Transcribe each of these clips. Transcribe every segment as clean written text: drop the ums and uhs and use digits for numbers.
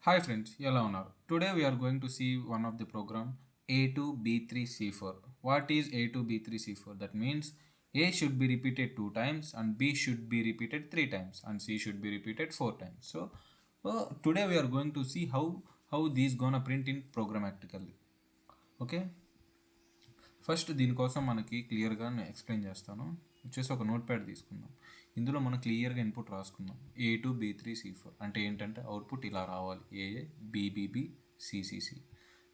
Hi friends, ఎలా ఉన్నారు? Today we are going to see one of the program A2B3C4. What is A2B3C4? That means A should be repeated 2 times and B should be repeated 3 times and C should be repeated 4 times. Today we are going to see how these gonna print in programmatically. Okay. First దీనికోసం మనకి క్లియర్గా నేను explain చేస్తాను. వచ్చేసి ఒక note pad తీసుకుందాం. ఇందులో మనం క్లియర్గా ఇన్పుట్ రాసుకుందాం. A2B3C4 అంటే ఏంటంటే అవుట్పుట్ ఇలా రావాలి. ఏఏ బీబీబీ సిసిసి.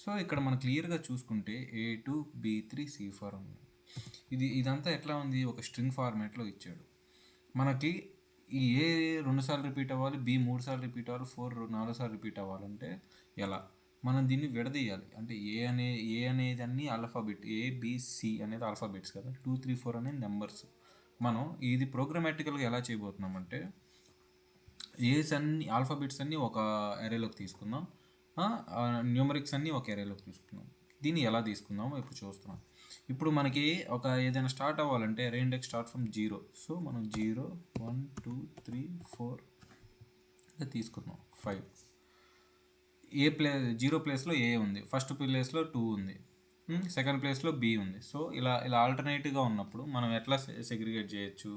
సో ఇక్కడ మనం క్లియర్గా చూసుకుంటే A2B3C4 ఉంది. ఇదంతా ఎట్లా ఉంది, ఒక స్ట్రింగ్ ఫార్మేట్లో ఇచ్చాడు మనకి. ఈ ఏ 2 సార్లు రిపీట్ అవ్వాలి, బి 3 సార్లు రిపీట్ అవ్వాలి, 4 సార్లు రిపీట్ అవ్వాలంటే ఎలా మనం దీన్ని విడదీయాలి. అంటే ఏ అనేది అన్ని ఆల్ఫాబెట్, ఏబిసి అనేది ఆల్ఫాబెట్స్ కదా, 2 3 4 అనేది నెంబర్స్. మనం ఇది ప్రోగ్రామాటికల్గా ఎలా చేయబోతున్నామంటే ఏస్ అన్ని ఆల్ఫాబెట్స్ అన్నీ ఒక అరేలోకి తీసుకుందాం, న్యూమరిక్స్ అన్నీ ఒక అరేలోకి తీసుకుందాం. దీన్ని ఎలా తీసుకుందామో ఇప్పుడు చూస్తున్నాం. ఇప్పుడు మనకి ఒక ఏదైనా స్టార్ట్ అవ్వాలంటే అరే ఇండెక్స్ స్టార్ట్ ఫ్రమ్ 0. సో మనం 0 1 2 3 4 తీసుకుందాం. 5 జీరో ప్లేస్లో ఏ ఉంది, ఫస్ట్ ప్లేస్లో 2 ఉంది, సెకండ్ ప్లేస్లో బి ఉంది. సో ఇలా ఆల్టర్నేటివ్గా ఉన్నప్పుడు మనం ఎట్లా సెగ్రిగేట్ చేయొచ్చు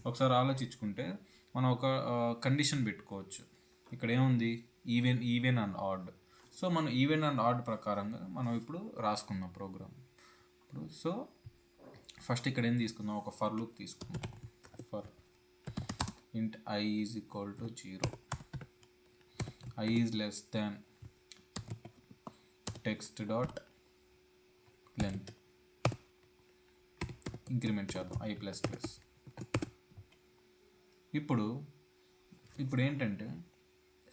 ఒకసారి ఆలోచించుకుంటే మనం ఒక కండిషన్ పెట్టుకోవచ్చు. ఇక్కడ ఏముంది, ఈవెన్ అండ్ ఆడ్. సో మనం ఈవెన్ అండ్ ఆడ్ ప్రకారంగా మనం ఇప్పుడు రాసుకుందాం ప్రోగ్రామ్. సో ఫస్ట్ ఇక్కడ ఏం తీసుకుందాం, ఒక ఫర్ లూప్ తీసుకుందాం. ఫర్ ఇంట్ I is equal to 0, I is less than text dot length. Increment చేద్దాం I ప్లస్ ప్లస్. ఇప్పుడు ఏంటంటే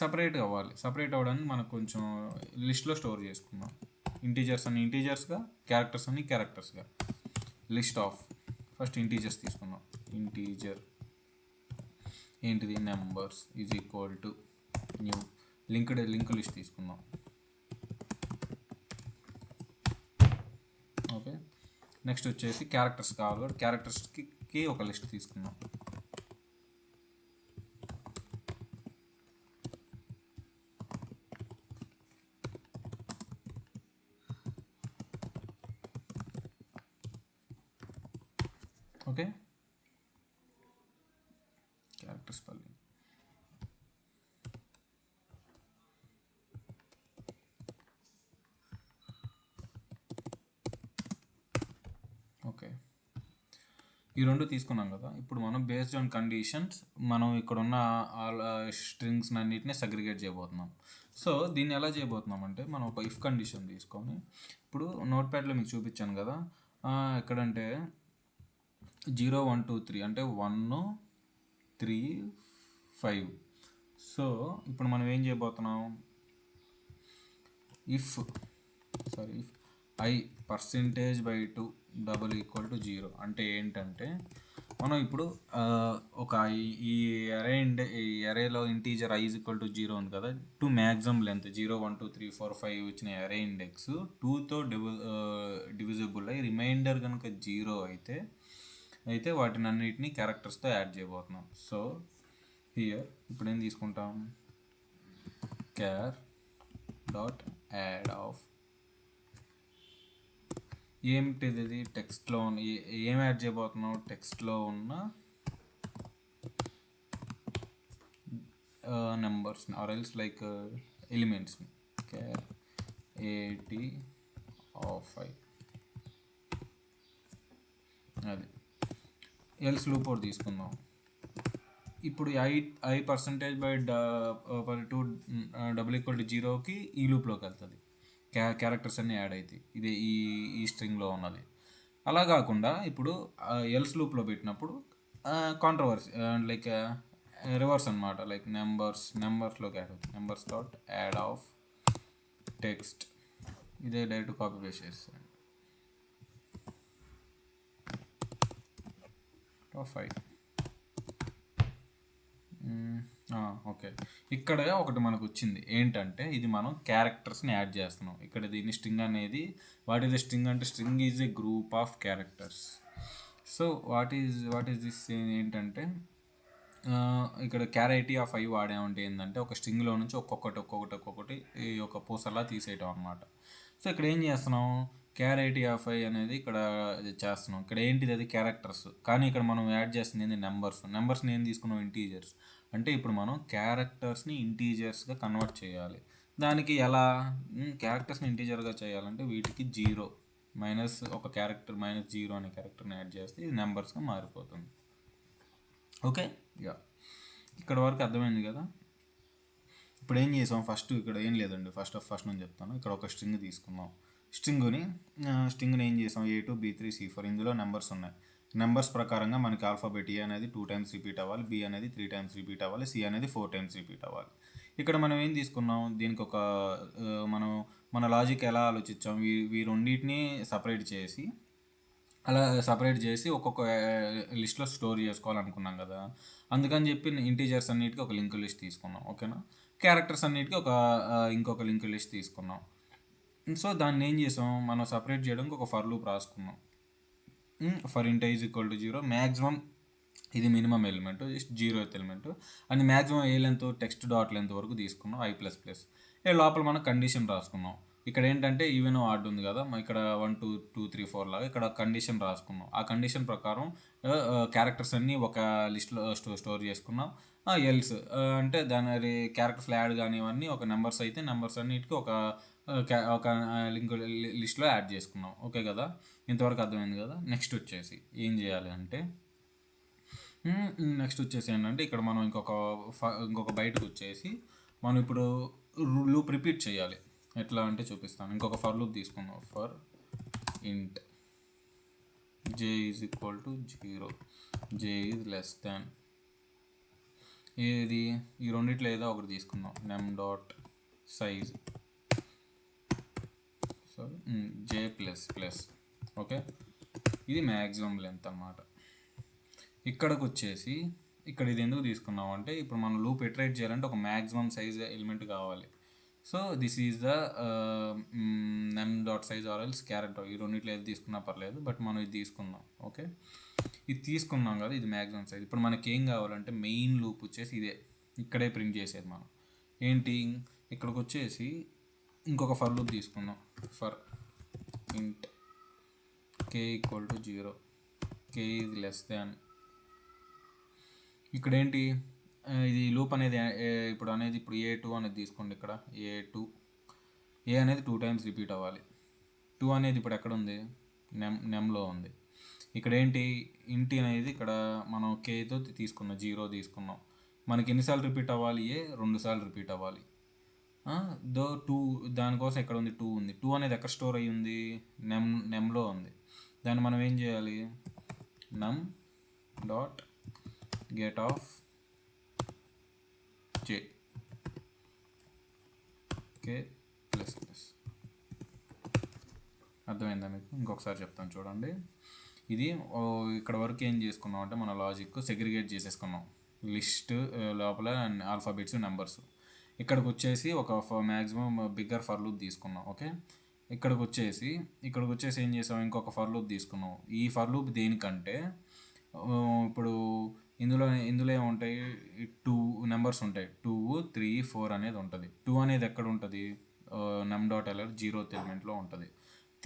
సపరేట్ అవ్వాలి. సపరేట్ అవ్వడానికి మనకు కొంచెం లిస్ట్లో స్టోర్ చేసుకుందాం. ఇంటీజర్స్ అన్ని ఇంటీజర్స్గా, క్యారెక్టర్స్ అన్ని క్యారెక్టర్స్గా. లిస్ట్ ఆఫ్ ఫస్ట్ ఇంటీజర్స్ తీసుకుందాం. ఇంటీజర్ ఏంటిది, numbers is equal to new link list తీసుకుందాం. ఓకే, నెక్స్ట్ వచ్చేసి క్యారెక్టర్స్ కావాలి, క్యారెక్టర్స్కి ఒక లిస్ట్ తీసుకుందాం. Okay, character spelling. ఓకే, ఈ రెండు తీసుకున్నాం కదా. ఇప్పుడు మనం బేస్డ్ ఆన్ కండిషన్స్ మనం ఇక్కడ ఉన్న స్ట్రింగ్స్ అన్నిటిని సగ్రిగేట్ చేయబోతున్నాం. సో దీన్ని ఎలా చేయబోతున్నాం అంటే మనం ఒక ఇఫ్ కండిషన్ తీసుకొని, ఇప్పుడు నోట్ ప్యాడ్లో మీకు చూపించాను కదా, ఎక్కడంటే 0 1 2 3 అంటే 1 3 5. సో ఇప్పుడు మనం ఏం చేయబోతున్నాం, ఇఫ్ I %/2 = 0 అంటే ఏంటంటే మనం ఇప్పుడు ఒక ఈ అరేలో ఇంటీజర్ I = 0 ఉంది కదా, టు మ్యాక్సిమం లెంత్ 0 1 2 3 4 5 వచ్చిన అరే ఇండెక్స్ 2తో డివిజిబుల్ అయ్యి రిమైండర్ కనుక 0 అయితే వాటిని అన్నిటిని క్యారెక్టర్స్తో యాడ్ చేయబోతున్నాం. సో హియర్ ఇప్పుడు ఏం తీసుకుంటాం, క్యార్ డాట్ యాడ్ ఆఫ్ ఏమిటిది, ఇది టెక్స్ట్లో ఏం యాడ్ చేయబోతున్నాం, టెక్స్ట్లో ఉన్న నెంబర్స్ని ఆర్ ఎల్స్ లైక్ ఎలిమెంట్స్ని. క్యార్ AT ఆఫ్ I, అది ఎల్స్ లూప్ ఒకటి తీసుకుందాం. ఇప్పుడు I %/2 = 0కి ఈ లూప్లోకి వెళ్తుంది, క్యారెక్టర్స్ అన్నీ యాడ్ అవుతాయి. ఇది ఈ స్ట్రింగ్లో ఉన్నది. అలా కాకుండా ఇప్పుడు ఎల్స్ లూప్లో పెట్టినప్పుడు కాంట్రవర్సీ లైక్ రివర్స్ అనమాట, లైక్ నెంబర్స్లోకి యాడ్ అవుతుంది. Numbers dot add of text. ఇదే డైరెక్ట్ కాపీ పేస్ట్ చేస్తాను. Of I. ఓకే, ఇక్కడ ఒకటి మనకు వచ్చింది ఏంటంటే ఇది మనం క్యారెక్టర్స్ని యాడ్ చేస్తున్నాం. ఇక్కడ దీన్ని స్ట్రింగ్ అనేది, వాట్ ఈజ్ ద స్ట్రింగ్ అంటే string is a group of characters. So what is this ఏంటంటే ఇక్కడ క్యారెటీ ఆఫ్ ఐ వాడామంటే ఏంటంటే ఒక స్ట్రింగ్లో నుంచి ఒక్కొక్కటి ఈ యొక్క పూసలా తీసేయటం అనమాట. సో ఇక్కడ ఏం చేస్తున్నాం, క్యారెటీ ఆఫ్ ఐ అనేది ఇక్కడ చేస్తున్నాం. ఇక్కడ ఏంటిది, అది క్యారెక్టర్స్, కానీ ఇక్కడ మనం యాడ్ చేస్తుంది ఏంటి, నెంబర్స్ని ఏం తీసుకున్నాం, ఇంటీజర్స్. అంటే ఇప్పుడు మనం క్యారెక్టర్స్ని ఇంటీజర్స్గా కన్వర్ట్ చేయాలి. దానికి ఎలా, క్యారెక్టర్స్ని ఇంటీజర్గా చేయాలంటే వీటికి జీరో మైనస్ ఒక క్యారెక్టర్ మైనస్ జీరో అనే క్యారెక్టర్ని యాడ్ చేస్తే ఇది నెంబర్స్గా మారిపోతుంది. ఓకే, ఇక ఇక్కడ వరకు అర్థమైంది కదా. ఇప్పుడు ఏం చేసాం, ఫస్ట్ ఇక్కడ ఏం లేదండి, ఫస్ట్ నుంచి చెప్తాను. ఇక్కడ ఒక స్ట్రింగ్ తీసుకున్నాం. స్ట్రింగ్ని ఏం చేసాం, A2B3C4 ఇందులో నెంబర్స్ ఉన్నాయి. నెంబర్స్ ప్రకారంగా మనకి ఆల్ఫాబెట్ ఏ అనేది 2 టైమ్స్ రిపీట్ అవ్వాలి, బి అనేది 3 టైమ్స్ రిపీట్ అవ్వాలి, సి అనేది 4 టైమ్స్ రిపీట్ అవ్వాలి. ఇక్కడ మనం ఏం తీసుకున్నాం, దీనికి ఒక మనం మన లాజిక్ ఎలా ఆలోచించాం, ఈ రెండింటిని సపరేట్ చేసి ఒక్కొక్క లిస్ట్లో స్టోర్ చేసుకోవాలనుకున్నాం కదా. అందుకని చెప్పి ఇంటీజర్స్ అన్నిటికీ ఒక లింక్ లిస్ట్ తీసుకున్నాం. ఓకేనా, క్యారెక్టర్స్ అన్నిటికీ ఇంకొక లింక్ లిస్ట్ తీసుకున్నాం. సో దాన్ని ఏం చేసాం, మనం సపరేట్ చేయడానికి ఒక ఫర్ లూప్ రాసుకున్నాం. For int is equal to 0, maximum ఇది minimum element, just 0th element, and maximum a length, text dot length వరకు తీసుకున్నాం, I++. లోపల మనం కండిషన్ రాసుకున్నాం. ఇక్కడ ఏంటంటే ఈవెన్ ఆడ్ ఉంది కదా, ఇక్కడ 1 2 2 3 4 లాగా ఇక్కడ కండిషన్ రాసుకున్నాం. ఆ కండిషన్ ప్రకారం క్యారెక్టర్స్ అన్నీ ఒక లిస్ట్లో స్టోర్ చేసుకున్నాం. ఎల్స్ అంటే దాని క్యారెక్టర్స్ యాడ్ కానీ ఇవన్నీ ఒక నెంబర్స్ అయితే నెంబర్స్ అన్నిటికీ ఒక లింక్ లిస్ట్లో యాడ్ చేసుకున్నాం. ఓకే కదా, ఇంతవరకు అర్థమైంది కదా. నెక్స్ట్ వచ్చేసి ఏం చేయాలి అంటే, ఏంటంటే ఇక్కడ మనం ఇంకొక బయటకు వచ్చేసి మనం ఇప్పుడు లూప్ రిపీట్ చేయాలి. ఎట్లా అంటే చూపిస్తాను. ఇంకొక ఫర్ లూప్ తీసుకుందాం. ఫర్ ఇంట్ j is equal to 0, j is less దాన్ ఏది, ఈ రెండిట్లో ఏదో ఒకటి తీసుకుందాం. Name dot size j++. Okay, ఇది మ్యాక్సిమం లెంత్ అన్నమాట. ఇక్కడికి వచ్చేసి ఇక్కడ ఇది ఎందుకు తీసుకున్నాం అంటే, ఇప్పుడు మనం లూప్ ఇటరేట్ చేయాలంటే ఒక మ్యాక్సిమం సైజ్ ఎలిమెంట్ కావాలి. So this is the name dot size or else character. ఈ రెండిట్లో ఏది తీసుకున్నా పర్లేదు, బట్ మనం ఇది తీసుకుందాం. ఓకే, ఇది తీసుకున్నాం కదా, ఇది మ్యాక్సిమం సైజ్. ఇప్పుడు మనకి ఏం కావాలంటే మెయిన్ లూప్ వచ్చేసి ఇదే, ఇక్కడే ప్రింట్ చేసేది మనం. ఏంటి, ఇక్కడికి వచ్చేసి ఇంకొక ఫర్ లూప్ తీసుకుందాం. ఫర్ ఇంట్ k equal to 0, k is less దాన్. ఇక్కడ ఏంటి, ఇది లూప్ అనేది ఇప్పుడు A2 అనేది తీసుకోండి. ఇక్కడ ఏ అనేది 2 టైమ్స్ రిపీట్ అవ్వాలి. 2 అనేది ఇప్పుడు ఎక్కడ ఉంది, నెమ్లో ఉంది. ఇక్కడ ఏంటి, ఇంటి అనేది ఇక్కడ మనం కేతో తీసుకున్నాం, 0 తీసుకున్నాం. మనకి ఎన్నిసార్లు రిపీట్ అవ్వాలి, 2 సార్లు రిపీట్ అవ్వాలి. 2 దానికోసం ఎక్కడ ఉంది, 2 ఉంది. 2 అనేది ఎక్కడ స్టోర్ అయ్యి ఉంది, నెమ్లో ఉంది. దాన్ని మనం ఏం చేయాలి, నమ్ dot get of j k++. అర్థమైందా మీకు? ఇంకొకసారి చెప్తాను చూడండి. ఇది ఇక్కడ వరకు ఏం చేసుకున్నాం అంటే, మన లాజిక్ సెగ్రిగేట్ చేసేసుకున్నాం. లిస్ట్ లోపల ఆల్ఫాబెట్స్, నెంబర్స్. ఇక్కడికి వచ్చేసి ఒక మ్యాక్సిమం బిగ్గర్ ఫర్ లూప్ తీసుకున్నాం. ఓకే, ఇక్కడికి వచ్చేసి ఏం చేసాం, ఇంకొక ఫర్ లూప్ తీసుకున్నాం. ఈ ఫర్ లూప్ దేనికంటే, ఇప్పుడు ఇందులో ఏముంటాయి, 2 నెంబర్స్ ఉంటాయి, 2 3 4 అనేది ఉంటుంది. 2 అనేది ఎక్కడ ఉంటుంది, నెమ్ డాట్ ఎల్ఆర్ 0th ఎలిమెంట్లో ఉంటుంది.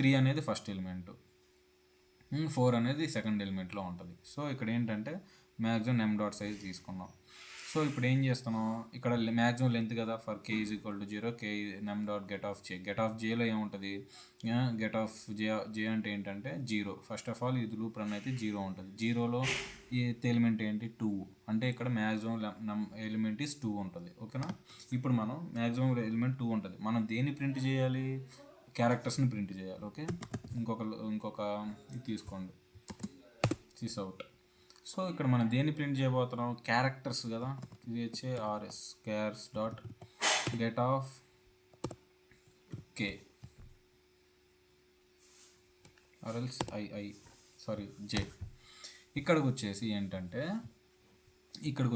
3 అనేది ఫస్ట్ ఎలిమెంట్, 4 అనేది సెకండ్ ఎలిమెంట్లో ఉంటుంది. సో ఇక్కడ ఏంటంటే మ్యాక్సిమం నెమ్ డాట్ సైజ్ తీసుకున్నాం. సో ఇప్పుడు ఏం చేస్తున్నాం, ఇక్కడ మ్యాక్సిమం లెంత్ కదా, for k is equal to 0, k num dot get of jలో ఏముంటుంది, గెట్ ఆఫ్ j అంటే ఏంటంటే 0. ఫస్ట్ ఆఫ్ ఆల్ ఇది లూప్ రన్ అయితే 0 ఉంటుంది. 0లో ఈ ఎలిమెంట్ ఏంటి, 2. అంటే ఇక్కడ మ్యాక్సిమం ఎలిమెంట్ ఈస్ 2 ఉంటుంది. ఓకేనా, ఇప్పుడు మనం మ్యాక్సిమం ఎలిమెంట్ 2 ఉంటుంది. మనం దేన్ని ప్రింట్ చేయాలి, క్యారెక్టర్స్ని ప్రింట్ చేయాలి. ఓకే, ఇంకొక ఇది తీసుకోండి, అవుట్. సో ఇక్కడ మనం దేన్ని ప్రింట్ చేయబోతున్నాం, క్యారెక్టర్స్ కదా, CHARS chars dot get of k or else j. ఇక్కడికి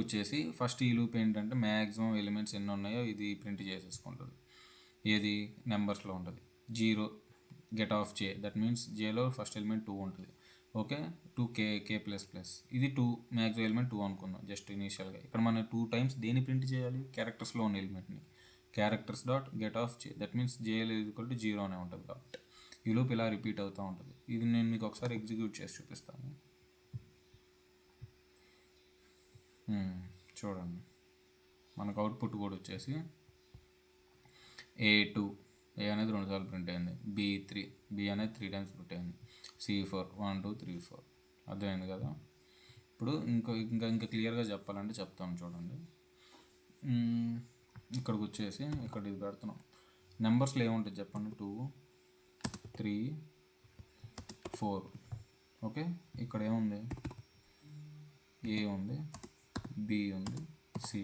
వచ్చేసి ఫస్ట్ ఈ లూప్ ఏంటంటే మ్యాక్సిమం ఎలిమెంట్స్ ఎన్ని ఉన్నాయో ఇది ప్రింట్ చేసేసుకుంటుంది. ఏది, నెంబర్స్లో ఉంటుంది. 0 get of j, that means jలో ఫస్ట్ ఎలిమెంట్ 2 ఉంటుంది. ఓకే, 2 ప్లస్ ప్లస్, ఇది 2 మ్యాక్సిమం ఎలిమెంట్ 2 అనుకుందాం జస్ట్ ఇనీషియల్గా. ఇక్కడ మనం 2 టైమ్స్ దేని ప్రింట్ చేయాలి, క్యారెక్టర్స్లో ఉన్న ఎలిమెంట్ని. Characters dot get of J, that means J L equal to 0 అనే ఉంటుంది కాబట్టి ఈ లోపు ఇలా రిపీట్ అవుతూ ఉంటుంది. ఇది నేను మీకు ఒకసారి ఎగ్జిక్యూట్ చేసి చూపిస్తాను. చూడండి, మనకు అవుట్పుట్ కూడా వచ్చేసి A2, ఏ అనేది 2 సార్లు ప్రింట్ అయింది. B3, B అనేది 3 టైమ్స్ ప్రింట్ అయింది. C4 1 2 3 4. అర్థమైంది కదా. ఇప్పుడు ఇంకా క్లియర్గా చెప్పాలంటే చెప్తాను చూడండి. ఇక్కడికి వచ్చేసి ఇక్కడ ఇది పెడుతున్నాం. నెంబర్స్లో ఏముంటుంది చెప్పండి, 2 3 4. ఓకే, ఇక్కడ ఏముంది, ఏ ఉంది, బి ఉంది, సి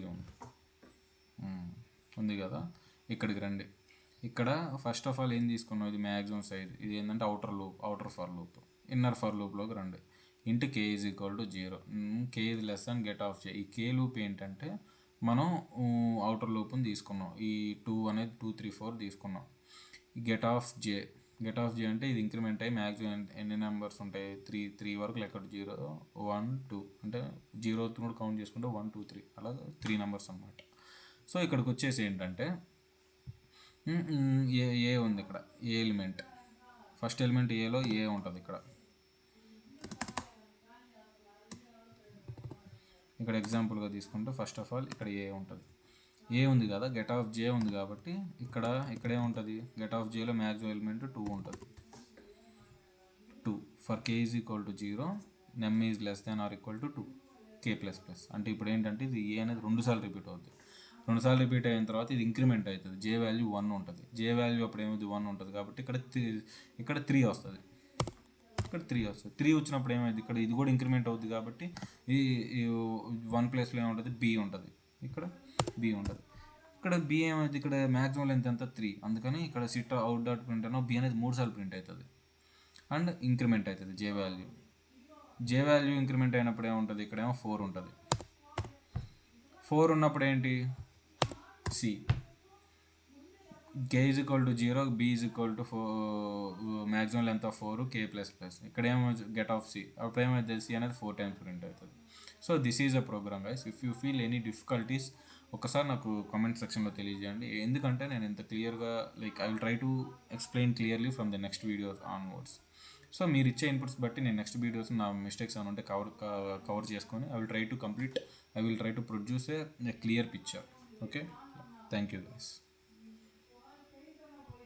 ఉంది కదా. ఇక్కడికి రండి. ఇక్కడ ఫస్ట్ ఆఫ్ ఆల్ ఏం తీసుకున్నాం, ఇది మ్యాక్సిమం సైజ్, ఇది ఏంటంటే outer for loop. Inner for లూప్లోకి రండి. Int K is equal to 0, K is less than get of J. ఈ కే లూప్ ఏంటంటే మనం అవుటర్ లూప్ని తీసుకున్నాం, ఈ 2 అనేది 2 3 4 తీసుకున్నాం. ఈ గెట్ ఆఫ్ జే అంటే ఇది ఇంక్రిమెంట్ అయ్యి మ్యాక్సిమం ఎన్ని నెంబర్స్ ఉంటాయి, 3 వరకు లెక్క, 0 1 2 అంటే 0 కూడా కౌంట్ చేసుకుంటే 1 2 3 అలా 3 నెంబర్స్ అనమాట. సో ఇక్కడికి వచ్చేసి ఏంటంటే ఏ ఉంది ఇక్కడ, ఏ ఎలిమెంట్, ఫస్ట్ ఎలిమెంట్ ఏలో ఏ ఉంటుంది. ఇక్కడ ఎగ్జాంపుల్గా తీసుకుంటే ఫస్ట్ ఆఫ్ ఆల్ ఇక్కడ ఏ ఉంటుంది, ఏ ఉంది కదా, గెట్ ఆఫ్ జే ఉంది కాబట్టి ఇక్కడ ఏముంటుంది, గెట్ ఆఫ్ జేలో మ్యాక్సిమం ఎలిమెంట్ 2 ఉంటుంది. 2 for K is equal to 0, name is less than or equal to 2, K plus plus. అంటే ఇప్పుడు ఏంటంటే ఇది ఏ అనేది 2 సార్లు రిపీట్ అవుతుంది. 2 సార్లు రిపీట్ అయిన తర్వాత ఇది ఇంక్రిమెంట్ అవుతుంది. జే వాల్యూ 1 ఉంటుంది. జే వాల్యూ అప్పుడు ఏమవుతుంది, 1 ఉంటుంది కాబట్టి ఇక్కడ 3 వస్తుంది. ఇక్కడ 3 వస్తుంది. 3 వచ్చినప్పుడు ఏమైంది, ఇక్కడ ఇది కూడా ఇంక్రిమెంట్ అవుతుంది కాబట్టి ఈ 1 ప్లేస్లో ఏముంటుంది, బి ఉంటుంది. ఇక్కడ బి ఉంటుంది. ఇక్కడ బి ఏమైంది, ఇక్కడ మ్యాక్సిమం లెంత్ ఎంత 3, అందుకని ఇక్కడ సిట్ అవుట్ డాట్ ప్రింట్ అయినా బి అనేది 3 సార్లు ప్రింట్ అవుతుంది అండ్ ఇంక్రిమెంట్ అవుతుంది జే వాల్యూ ఇంక్రిమెంట్ అయినప్పుడు ఏముంటుంది, ఇక్కడేమో 4 ఉంటుంది. 4 ఉన్నప్పుడు ఏంటి, C K is equal to 0, B is equal to 4, maximum length of 4, K plus plus. ఇక్కడ ఏమో గెట్ ఆఫ్ సి, అప్పుడు ఏమైతే సి అనేది 4 టైమ్స్ ప్రింట్ అవుతుంది. So this is a program guys. If you feel any difficulties ఒకసారి నాకు comment సెక్షన్లో తెలియజేయండి. ఎందుకంటే నేను ఇంత క్లియర్గా I will try to explain clearly from the next videos onwards. So మీరు ఇచ్చే ఇన్పుట్స్ బట్టి నేను నెక్స్ట్ వీడియోస్ నా మిస్టేక్స్ ఏమైనా ఉంటే కవర్ చేసుకొని I will try to produce A clear picture. Okay, thank you guys.